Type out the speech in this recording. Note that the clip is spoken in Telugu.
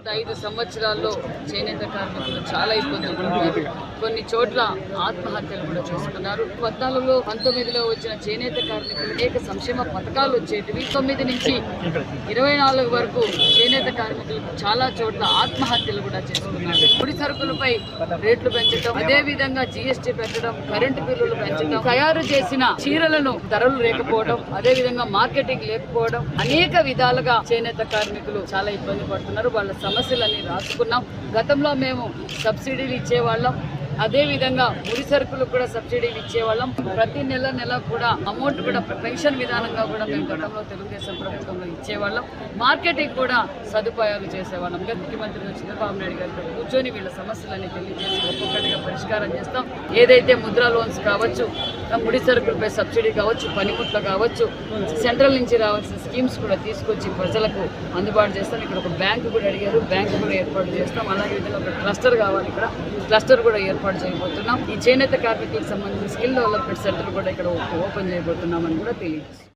గత 5 సంవత్సరాల్లో చేనేత కార్మికులు చాలా ఇబ్బందులు పడుతున్నారు. కొన్ని చోట్ల ఆత్మహత్యలు కూడా చేసుకున్నారు. 14లో 19లో వచ్చిన చేనేత కార్మికులు అనేక సంక్షేమ పథకాలు వచ్చేటివి. 9 నుంచి 24 వరకు చేనేత కార్మికులు చాలా చోట్ల ఆత్మహత్యలు కూడా చేసుకున్నారు. ముడి సరుకులపై రేట్లు పెంచడం, అదే విధంగా జీఎస్టీ పెట్టడం, కరెంటు బిల్లులు పెంచడం, తయారు చేసిన చీరలను ధరలు లేకపోవడం, అదే విధంగా మార్కెటింగ్ లేకపోవడం, అనేక విధాలుగా చేనేత కార్మికులు చాలా ఇబ్బంది పడుతున్నారు. వాళ్ళ సమస్యలన్నీ రాసుకున్నాం. గతంలో మేము సబ్సిడీలు ఇచ్చేవాళ్ళం, అదే విధంగా ముడి సరుకులకు కూడా సబ్సిడీలు ఇచ్చేవాళ్ళం. ప్రతి నెల కూడా అమౌంట్ కూడా పెన్షన్ విధానంగా కూడా మేము గతంలో తెలుగుదేశం ప్రభుత్వంలో ఇచ్చేవాళ్ళం. మార్కెటింగ్ కూడా సదుపాయాలు చేసేవాళ్ళం. ముఖ్యమంత్రి చంద్రబాబు నాయుడు గారు కూర్చొని వీళ్ళ సమస్యలన్నీ తెలియజేసి ఒక్కొక్కటిగా పరిష్కారం చేస్తాం. ఏదైతే ముద్రా లోన్స్ కావచ్చు, ముడి సరుకులపై సబ్సిడీ కావచ్చు, పనిముట్లు కావచ్చు, సెంట్రల్ నుంచి రావాల్సిన స్కీమ్స్ కూడా తీసుకొచ్చి ప్రజలకు అందుబాటు చేస్తాం. ఇక్కడ ఒక బ్యాంకు కూడా అడిగారు, బ్యాంకు కూడా ఏర్పాటు చేస్తాం. అలాగే విధంగా ఒక క్లస్టర్ కావాలి, ఇక్కడ క్లస్టర్ కూడా ఏర్పాటు చేయబోతున్నాం. ఈ చేనేత కార్మికులకు సంబంధించిన స్కిల్ డెవలప్మెంట్ సెంటర్ కూడా ఇక్కడ ఓపెన్ చేయబోతున్నామని కూడా తెలియజేస్తాం.